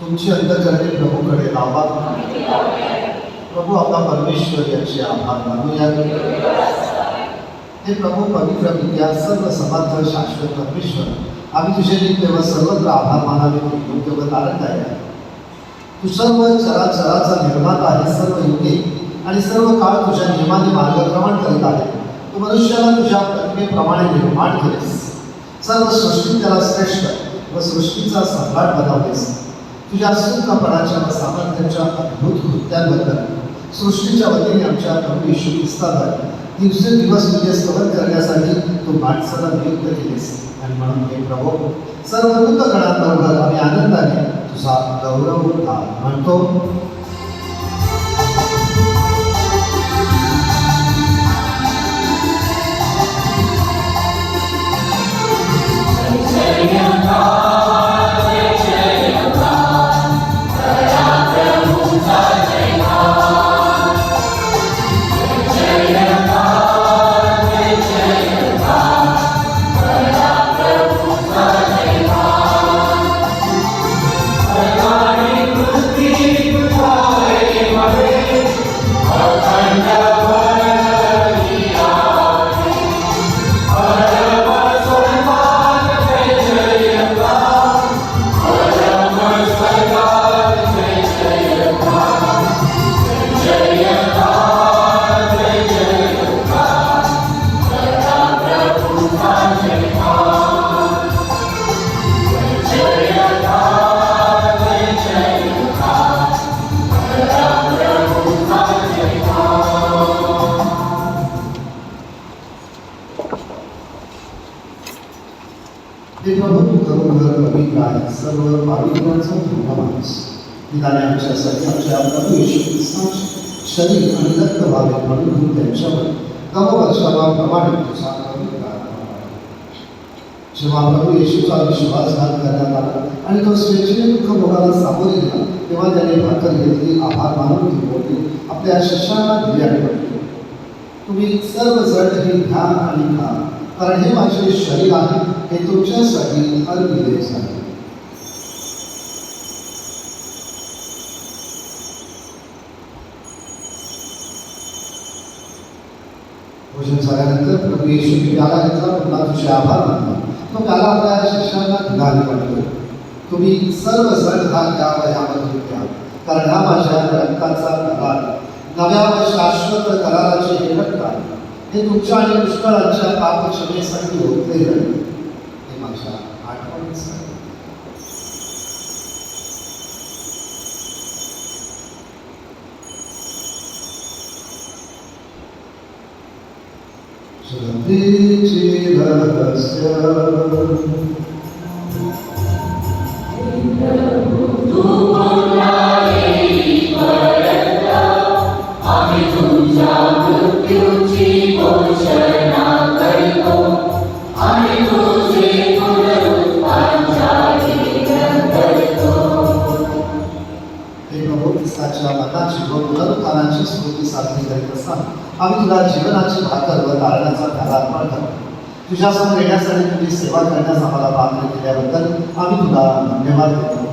तुमची अंतःकरणे प्रभूकडे लावा. प्रभू आपला परमेश्वर याचे आभार मानूया. हे प्रभू पवित्र विद्या सर्व समर्थ शाश्वत परमेश्वर, आम्ही तुझे नित्य व सर्वत्र आभार मानावे योग्य व तारणदायी आहे. तू सर्व चराचराचा निर्माता आहे. सर्व युगे आणि सर्व काळ तुझ्या नियमाने मार्गक्रमण करीत आहे. तू मनुष्याला तुझ्या प्रतिमेप्रमाणे निर्माण केलेस. सर्व सृष्टी त्याला श्रेष्ठ व सृष्टीचा सम्राट बनवलेस. तुझ्या सुखपणाच्या व सामर्थ्याच्या अद्भुत कृत्यांबद्दल सृष्टीच्या वतीने आमच्या प्रभू येशू ख्रिस्ताद्वारे दिवसेंदिवस तुझे स्तवन करण्यासाठी तू माणसाला नियुक्त केलेस. आणि म्हणून हे प्रभू, सर्व भूतगणांबरोबर आम्ही आनंदाने तुझा गौरव म्हणतो. सर्व पावित्र्याचा पूर्ण माणूस निदाने आमच्यासाठी आमच्या प्रभू येशू ख्रिस्ताचे शरीर आणि रक्त व्हावे म्हणून त्यांच्यावर नववर्षाप्रमाणे तुझा जेव्हा प्रभू येशूचा विश्वासघात करण्यात आला आणि तो स्वेच्छेने दुःख भोगाला सामोरे गेला, तेव्हा त्याने भाकर घेतली, आभार मानून ती बोलली, आपल्या शिष्याला दिली आणि म्हटले, तुम्ही सर्वजण हे घ्या आणि खा, कारण हे माझे शरीर आहे, हे तुमच्यासाठी अर्पिले जाईल. भोजन झाल्यानंतर प्रभू येशूने प्याला घेतला, पुन्हा तुझे आभार मानले, तो प्याला आपल्या शिष्याला दिला आणि म्हटले, तुम्ही सर्वजण हा घ्या व यामधून घ्या, कारण हा माझ्या रक्ताचा करार, नव्या व शाश्वत कराराचे हे रक्त आहे, हे तुमच्या आणि पुष्कळांच्या पाप क्षमेसाठी ओतले जाईल, हे माझ्या आठवणीसाठी. श्रद्धेचे रहस्य मरणाची व पुनरुत्थानाची स्मृती साजरी करीत असताना आम्ही तुला जीवनाची भाकर व तारणाचा प्याला अर्पण करतो. तुझ्यासमोर येण्यासाठी तुझी सेवा करण्यास आम्हाला पात्र केल्याबद्दल आम्ही तुला धन्यवाद देतो.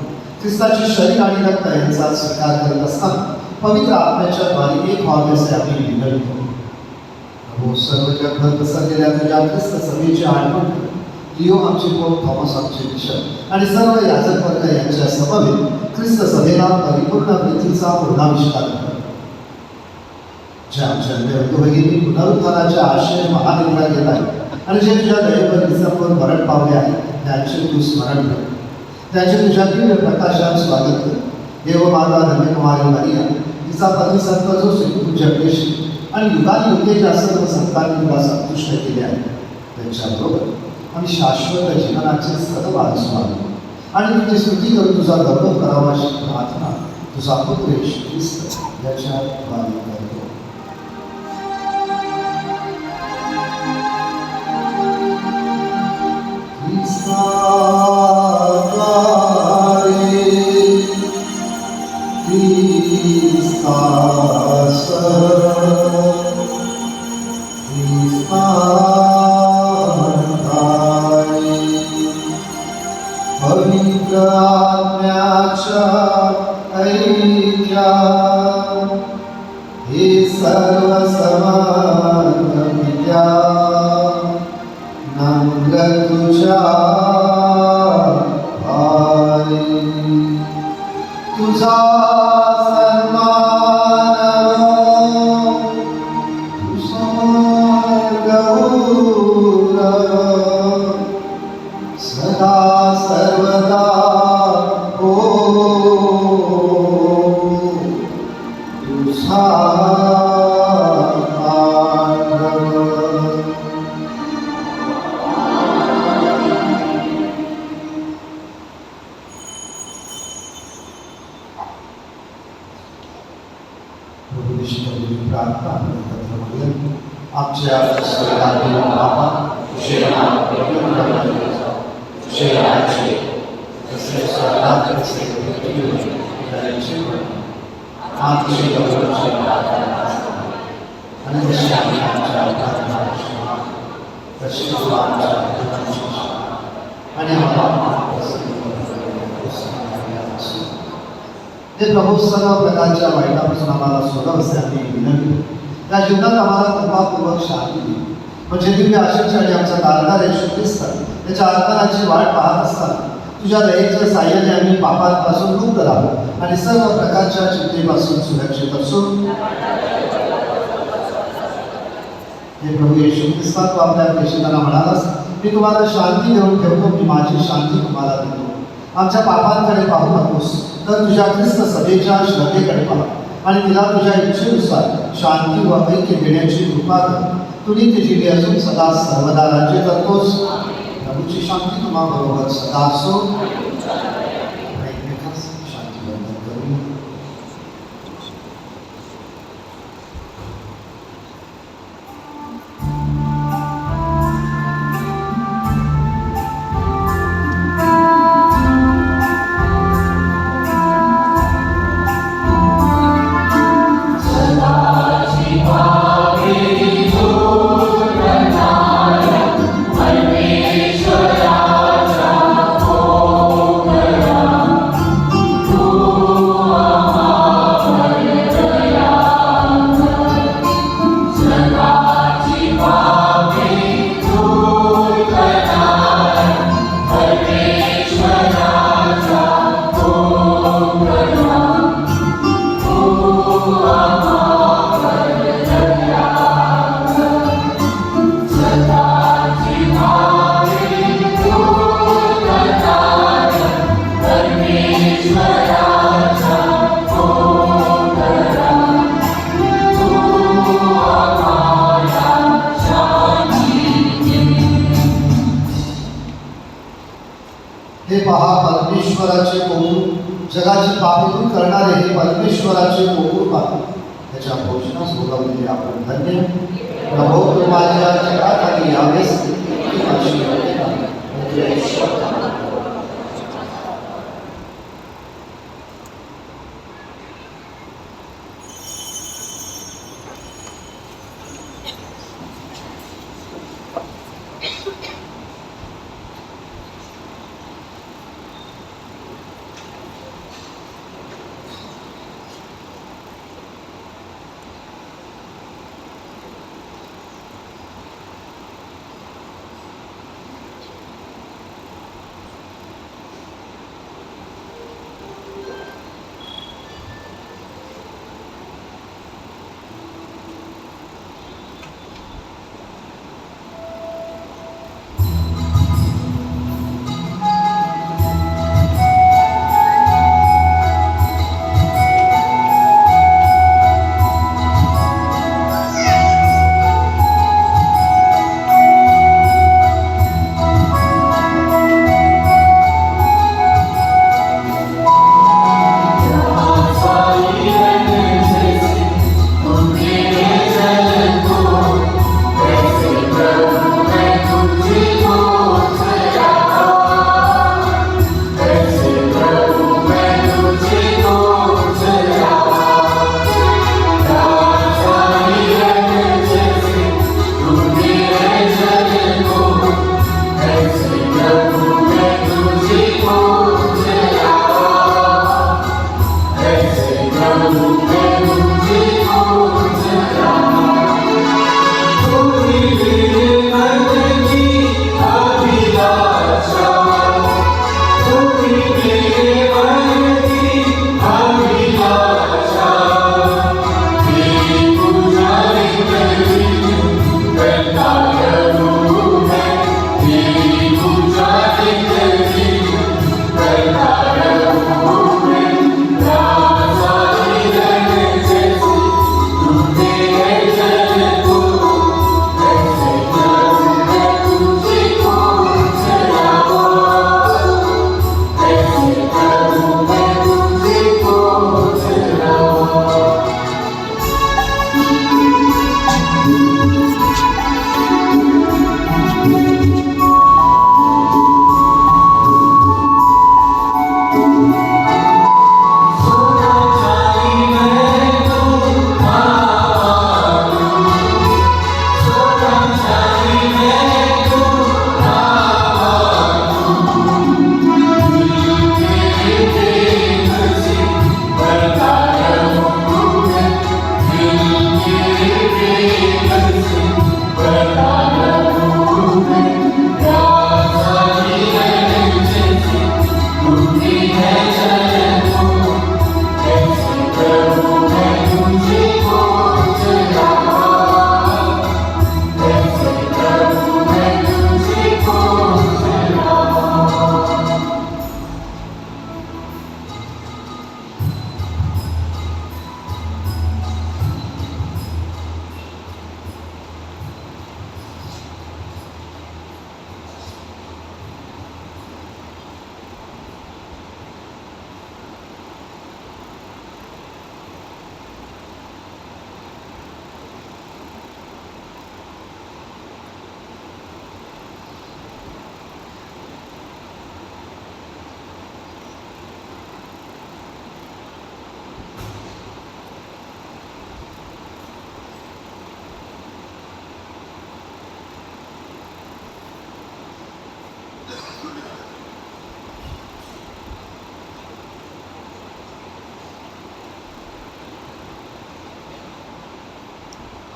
ख्रिस्ताची शरीर आणि रक्त यांचा स्वीकार करीत असताना पवित्र आत्म्याच्या द्वारे एक व्हावे असे आम्ही विनंतो. हो, सर्व जगभर पसरलेल्या तुझ्या ख्रिस्त सभेची आठवण कर. लिओ आमचे पोप, थॉमस आमचे बिशप आणि सर्व याजक वर्ग यांच्या समवेत ख्रिस्त सभेला परिपूर्ण प्रीतीचा पुनराविष्कार कर. ज्या आमच्या बंधू-भगिनी पुनरुत्थानाच्या आशय महानिर्णय घेत आहेत आणि जे तुझ्या दयेवर निसर्गावर मरण पावले आहेत, त्यांचे तू स्मरण कर. त्यांचे तुझ्या दिव्य प्रकाशात स्वागत कर. देवमाता धन्यकुमारी मरिया, तिचा पती संत जोसेफ, तुझ्या पेशी आणि युगानुयुगे सर्व संतांनी तुला संतुष्ट केले आहे. त्यांच्याबरोबर आम्ही शाश्वत जीवनाचे सर्व आस्वाद आणि तुझी स्तुती करून तुझा गौरव करावा अशी प्रार्थना तुझा पुत्र येशू ख्रिस्त याच्या द्वारे करतो. पवित्र आत्म्याच्या ऐक्या हे सर्व समर्थ विद्या नम्र तुझ्या भारी तुझा सन्मान तुझा गौरव सदा सर्वदा हो तुझा प्रार्थना आमच्या स्वर्गातील बाबा, तुझे नाम पवित्र करावे, तुझे राज्य जसे स्वर्गात तसे पृथ्वीवर करायचे आमची गरजेची आणि जशी आम्ही आमच्या प्रार्थना तशी तू आमच्या आणि आम्हाला हे प्रभू सर्व प्रकारच्या वाईटापासून आम्हाला सोडव असे आम्ही विनंती. त्या जीवनात आम्हाला कृपापूर्वक शांती दिली, म्हणजे दिव्य आशेची आणि आमचा तारणारे येशू ख्रिस्त त्याच्या आगमनाची वाट पाहत असताना तुझ्या दयेच्या साह्याने आम्ही पापांपासून मुक्त राहू आणि सर्व प्रकारच्या चिंतेपासून सुरक्षित असू. हे प्रभू येशू ख्रिस्ता, तू आपल्या प्रेषितांना म्हणालास, मी तुम्हाला शांती देऊन ठेवतो, मी माझी शांती तुम्हाला देतो. आमच्या पापांकडे पाहू नकोस, तर तुझ्या ख्रिस्त सभेच्या श्रद्धेकडे पाहा आणि तिला तुझ्या इच्छेनुसार शांती व ऐक्य देण्याची कृपा कर. तू नित्य जीवी असून सदा सर्वदा राज्य करतोस. प्रभूची शांती तुम्हा बरोबर सदा असो. शांती बंधन करू. हे पहा परमेश्वराचे कोकूर, जगाची पापे दूर करणारे हे परमेश्वराचे कोकूर पहा. त्याच्या घोषणास बोलावलेले आपण धन्य. प्रभो तू माझ्या जगाखाली यावेस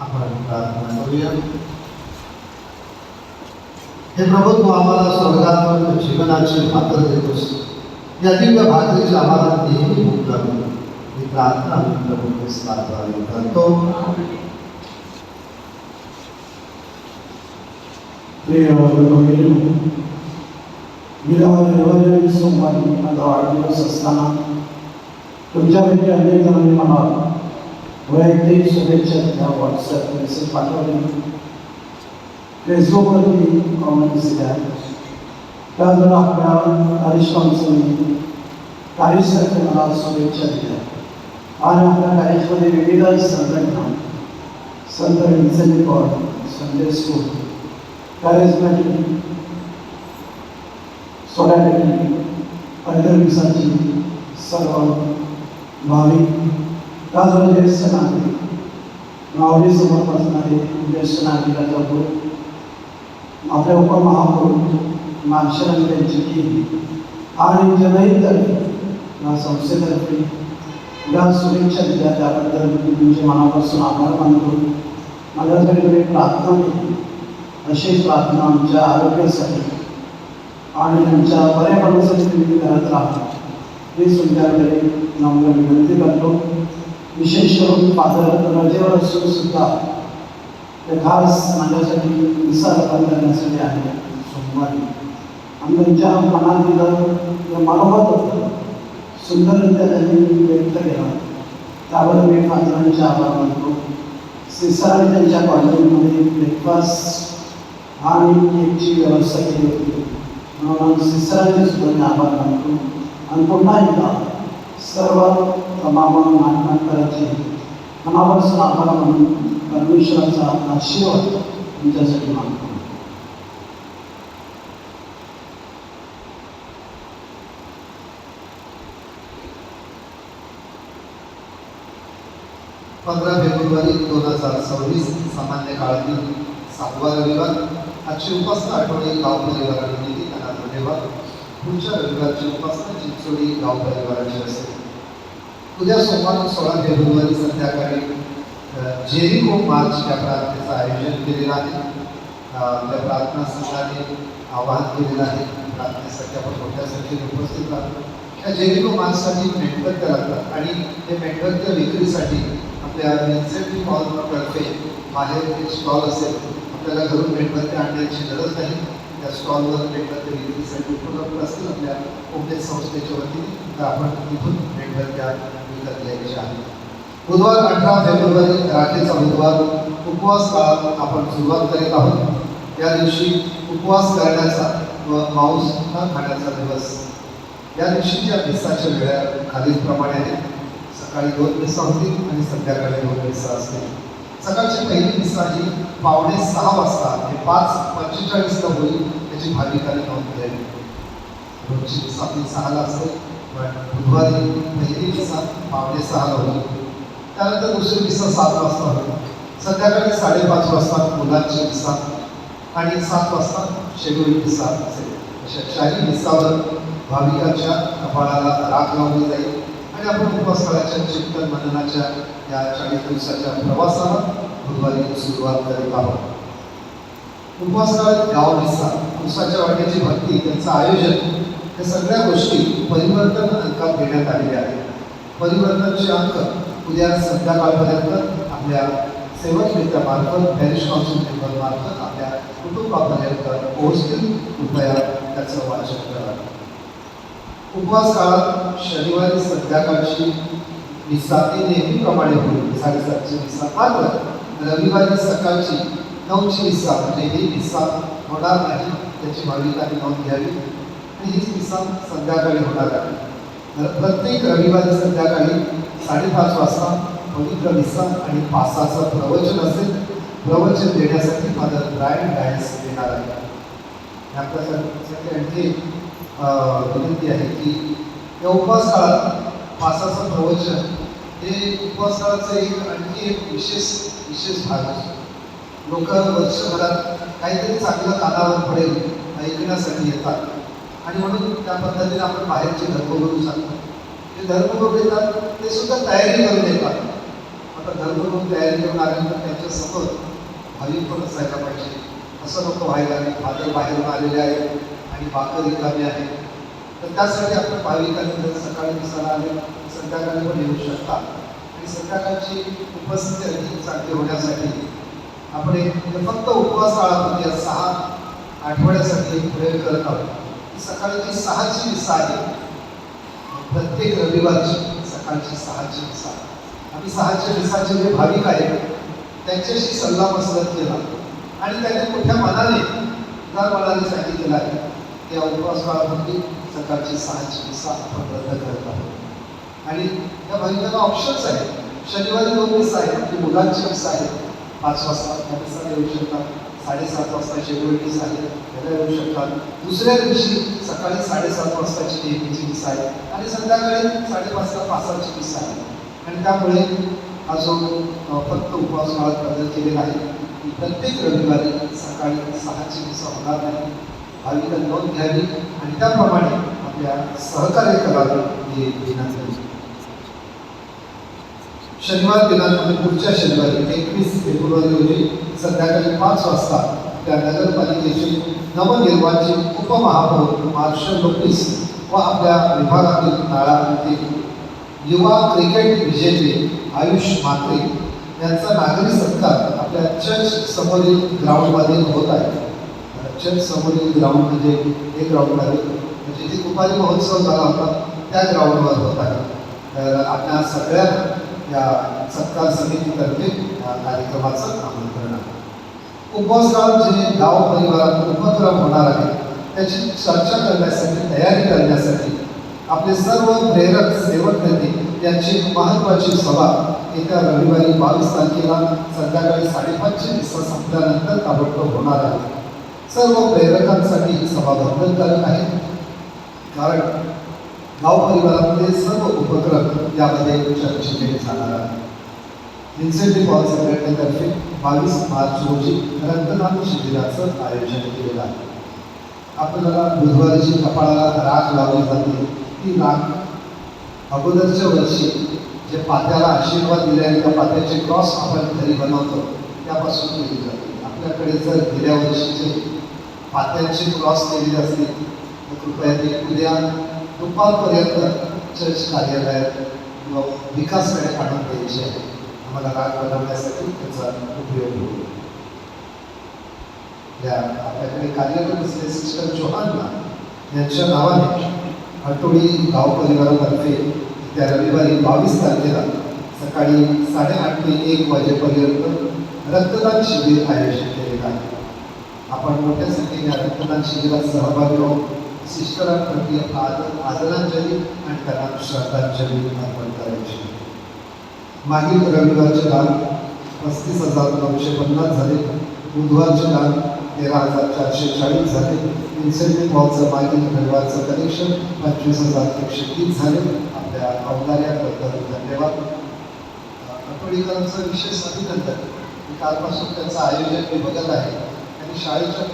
आपण प्रार्थना करूया. हे प्रभू, तू आम्हाला स्वर्गात्मक जीवनाची भाकर देतोस. या दिव्य भाकरीची आम्हाला नेहमी भूक लागली. ही प्रार्थना मी प्रभू ख्रिस्ताद्वारे करतो.
गेल्या रविवारी सोमवारी माझा वाढदिवस असताना तुमच्यापैकी अनेक जणांनी मला वैयक्तिक शुभेच्छा त्या व्हॉट्सअप मेसेज पाठवले, फेसबुकवरती कॉमेंट्स दिल्या. त्याचबरोबर आपल्या कार्यक्रमांचं कार्यसाठी मला शुभेच्छा दिल्या आणि आपल्या कॉलेजमध्ये विविध संघटना संत विन्सेंट पॉल संडे स्कूल कॅरिझमॅटिक सोडॅलिटी पैदल विसाची सर्व भाविक त्याचबरोबर ज्येष्ठ नागरिक माऊली समोर असणारे ज्येष्ठ नागरिकाचा ग्रुप आपल्या उपमहापौर मानशरांनी त्यांची टीम आणि जनहिततर्फे या संस्थेतर्फे या शुभेच्छा दिल्या त्याबद्दल मी तुमचे मनापासून आभार मानतो. माझ्यासाठी तुम्ही प्रार्थना केली अशीच प्रार्थना आमच्या आरोग्यासाठी आणि आमच्या पर्यावरणासाठी तुम्ही करत राहा हे तुमच्याकडे नम्र विनंती करतो. विशेष करून फादर रजेवर असून सुद्धा ते खास माझ्यासाठी विसार करण्यासाठी आहे सोमवारी आणि त्यांच्या मनात दिलं मनोगत होतं सुंदररित्या त्यांनी व्यक्त केला त्याबद्दल मी फादरांचे आभार मानतो. सिस्टरांनी त्यांच्या कॉलेजमध्ये ब्रेकफास्ट आणि केकची व्यवस्था केली होती म्हणून सिस्टरांचे सुद्धा मी आभार मानतो. आणि पुन्हा एकदा सर्व तमाम नाटकांची मनापासून आभार म्हणून परमेश्वराचा आशीर्वाद तुमच्यासाठी मानतो.
फेब्रुवारी 2026 सामान्य काळातील 7वा रविवार. आजची उपासना आठवडी गाव परिवारानिमित्त त्यांना धन्यवाद. पुढच्या रविवारची उपासना चिंचोडी गाव परिवाराची असेल. उद्या सोमवार 16 फेब्रुवारी संध्याकाळी जेरिको मार्च या प्रार्थनेचं आयोजन केलेलं आहे. त्या प्रार्थना संघाने आवाहन केलेलं आहे. प्रार्थनेसाठी आपण मोठ्या संख्येने उपस्थित राहतो. या जेरिको मार्चसाठी मेणबत्त्या लागतात आणि ते मेणबत्त्या विक्रीसाठी आपल्या विन्सेंट पॉलतर्फे बाहेर एक स्टॉल असेल. आपल्याला घरून मेणबत्त्या आणण्याची गरज नाही. त्या स्टॉलवर मेणबत्त्या विक्रीसाठी उपलब्ध असतील आपल्या उपदेश संस्थेच्या वतीने तर आपण तिथून मेणबत्त्या विकत घ्यायच्या आहेत. बुधवार 18 फेब्रुवारी राखेचा बुधवार उपवास काळात आपण सुरुवात करीत आहोत. या दिवशी उपवास करण्याचा व मांस न खाण्याचा दिवस. या दिवशीच्या मिसाच्या वेळा खालीलप्रमाणे आहेत. सकाळी 2 मिसा होतील आणि संध्याकाळी 2 मिसा असतील. सकाळची पहिली मिसा ही 5:45 वाजता ते 5:45ला होईल याची भाविकांनी नोंद घ्यावी. रोजची मिसा आपली 6ला असते पण बुधवारी पहिली मिसा 5:45ला होईल. त्यानंतर दुसरी मिसा 7 वाजता होईल. संध्याकाळी 5:30 वाजता मुलांची मिसा आणि 7 वाजता शेड्यूल मिसा असेल. अशा 4 मिसावर भाविकांच्या कपाळाला राख लावली जाईल आणि आपण उपवासकाळाच्या चिंतन मननाच्या या 40 दिवसाच्या प्रवासाला बुधवारी सुरुवात करीत आहोत. उपवासकाळात गाव मिसा, उसाच्या वाटेची भक्ती, त्यांचं आयोजन या सगळ्या गोष्टी परिवर्तन अंकात घेण्यात आलेल्या आहेत. परिवर्तनचे अंक उद्या संध्याकाळपर्यंत आपल्या सेवक मित्रामार्फत पॅरिश काउन्सिल मेंबरमार्फत आपल्या कुटुंबापर्यंत पोहोचतील. कृपया त्याचं वाचन करा. उपवास काळात शनिवारी संध्याकाळची मिसा ती नेहमीप्रमाणे होईल 7:30ची मिसा. मात्र रविवारी सकाळची 9ची मिसा म्हणजे ही मिसा होणार नाही त्याची भाविकांनी नोंद घ्यावी आणि हीच मिसा संध्याकाळी होणार आहे. प्रत्येक रविवारी संध्याकाळी 5:30 वाजता पवित्र मिसा आणि पासाचं प्रवचन असेल. प्रवचन देण्यासाठी फादर ब्रायन डायस येणार आहे. आपल्यासाठी आणखी विनंती आहे की या उपवास काळात पासाचं प्रवचन हे उपवास काळाचं आणखी एक विशेष भाग असतो. लोक वर्षभरात काहीतरी चांगलं कानावर पडेल ऐकण्यासाठी येतात आणि म्हणून त्या पद्धतीने आपण बाहेरचे धर्मगुरू सांगतो. जे धर्मगुरू येतात ते सुद्धा तयारी करून येतात. आता धर्मगुरू तयारी करून आल्यानंतर त्यांच्यासमोर भाविक पण असायला पाहिजे. असं नको व्हायला नाही. फादर बाहेरून आलेले आहेत आणि बाकर रिकामी आहे तर त्यासाठी आपण भाविकांनी जर सकाळी दिसायला आले संध्याकाळी पण येऊ शकता आणि संध्याकाळची उपस्थिती अधिक चांगली होण्यासाठी आपण एक फक्त उपवास काळामध्ये 6 आठवड्यासाठी एक प्रयोग करत आहोत. सकाळी जी 6ची मिसा आहे प्रत्येक रविवारची सकाळची 6ची मिसा. आम्ही 6च्या मिसाचे जे भाविक आहेत त्यांच्याशी सल्लामसलत केला आणि त्यांनी मोठ्या मनाने सांगितलेलं आहे या उपवास काळामध्ये सकाळची 6ची मिसा आपण रद्द करत आहोत. आणि या भाविकांना ऑप्शन्स आहेत. शनिवारी 2 मिसा आहेत, आपली मुलांची मिसा आहे 5 वाजता त्या मिसाला येऊ शकतात. 7:30 वाजता शेड्यूल मिसा आहे त्याला येऊ शकतात. दुसऱ्या दिवशी सकाळी 7:30 वाजताची नेहमीची मिसा आहे आणि संध्याकाळी 5:30 ला पासाची मिसा आहे. आणि त्यामुळे हा जो फक्त उपवास काळात बदल केलेला आहे की प्रत्येक रविवारी सकाळी 6ची मिसा होणार नाही. भाविकांनी नोंद घ्यावी आणि त्याप्रमाणे आपल्या सहकार्य करावे ही विनंती. शनिवार दिनांक म्हणजे पुढच्या शनिवारी 21 फेब्रुवारी रोजी संध्याकाळी 5 वाजता त्या नगरपालिकेचे नवनिर्वाचित उपमहापौर मार्शल लोपिस व आपल्या विभागातील नाळा येथील युवा क्रिकेट विजेते आयुष म्हात्रे यांचा नागरी सत्कार आपल्या चर्च समोरील ग्राउंडमध्ये होत आहे. चर्च समोरील ग्राउंड म्हणजे एक ग्राउंडमध्ये म्हणजे जिथे दुपारी महोत्सव झाला होता त्या ग्राउंडवर होत आहे. तर आपल्या सगळ्या या सत्कार समितीतर्फे या कार्यक्रमाचं आमंत्रण आहे. उपवास काळात जे गाव परिवारात उपक्रम होणार आहे त्याची चर्चा करण्यासाठी तयारी करण्यासाठी आपले सर्व प्रेरक सेवक नेते यांची महत्त्वाची सभा येत्या रविवारी 22 तारखेला संध्याकाळी 5:30ची मिसा संपल्यानंतर ताबडतोब होणार आहे. सर्व प्रेरकांसाठी ही सभा बंधनकारक आहे कारण गाव परिवारातले सर्व उपक्रम यामध्ये चर्चेने जाणार आहे. इन्सेंटिव्ह हॉल संघटनेतर्फे 22 मार्च रोजी रक्तदान शिबिराचं आयोजन केलेलं आहे. आपल्याला बुधवारीची कपाळाला राख लावली जाते. ती राख अगोदरच्या वर्षी जे पात्याला आशीर्वाद दिल्याने त्या पात्याचे क्रॉस आपण घरी बनवतो त्यापासून केली जाते. आपल्याकडे जर गेल्या वर्षीचे पात्यांचे क्रॉस केलेले असतील तर कृपया ते उद्या दुपारपर्यंत चर्च कार्यालयात किंवा विकासकडे आणून द्यायचे आहे. आम्हाला राग बनवण्यासाठी त्याचा उपयोग होईल. या आपल्याकडे कार्यरत असलेले सिस्टर चौहानला यांच्या नावाने हटोळी गाव परिवारातर्फे त्या रविवारी 22 तारखेला सकाळी 8:30 ते 1 वाजेपर्यंत रक्तदान शिबिर आयोजित केलेलं आहे. आपण मोठ्या संख्येने या रक्तदान शिबिरात सहभागी होऊन सिस्टरांप्रती आदरांजली आणि त्यांना श्रद्धांजली अर्पण करायची. मागील रविवारचे दान 35,950 झाले. बुधवारचे दान 13,440 झाले. इन्सेंटिव्ह हॉलचं मागील रविवारचं कलेक्शन 25,130 झाले. आपल्या औदार्याबद्दल धन्यवाद. आठवडीकरांचं विशेष अभिनंदन. कालपासून त्याचं आयोजन मी बघत आहे आणि शाळेच्या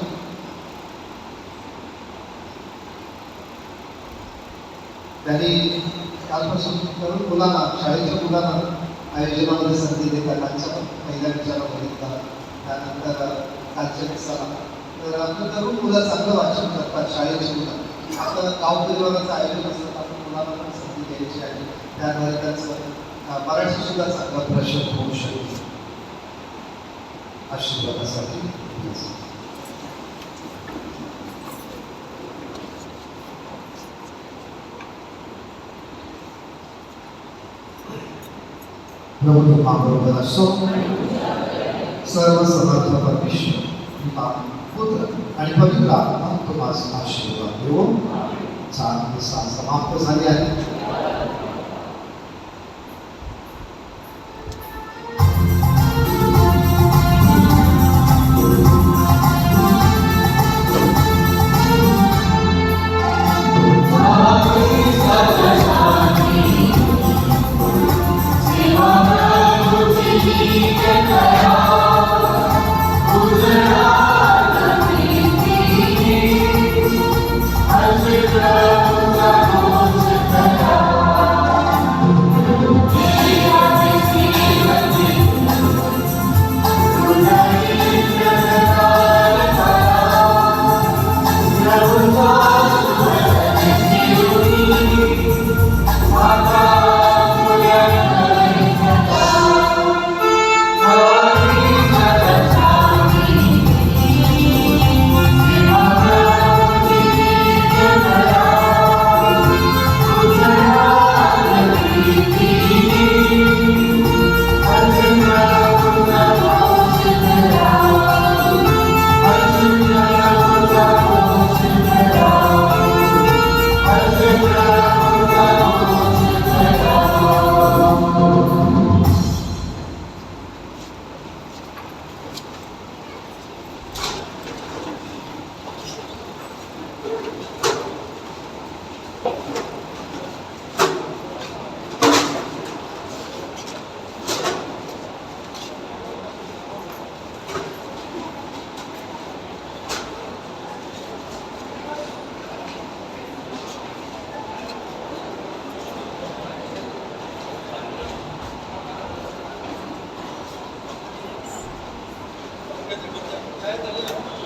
त्यांनी कालपासून तरुण मुलांना शाळेच्या मुलांना आयोजनामध्ये संधी देतात. त्यांच्या पण पहिल्या विचारा बघितला त्यानंतर कालच्या दिवसाला तर आपलं तरुण मुलं चांगलं वाचन करतात. शाळेची मुलं आपलं गाव परिवाराचं आयोजन असतं आपण मुलांना पण संधी द्यायची आहे. त्याद्वारे त्यांचं मराठी सुद्धा चांगला प्रश्न होऊ शकतो. आशीर्वादासाठी प्रभू तुम्हाबरोबर असो. सर्व समर्थ परमेश्वर पिता पुत्र आणि पवित्र आत्मा तुम्हाला आशीर्वाद देऊ. मिसा समाप्त झाली आहे.
As we love the
काय झालं?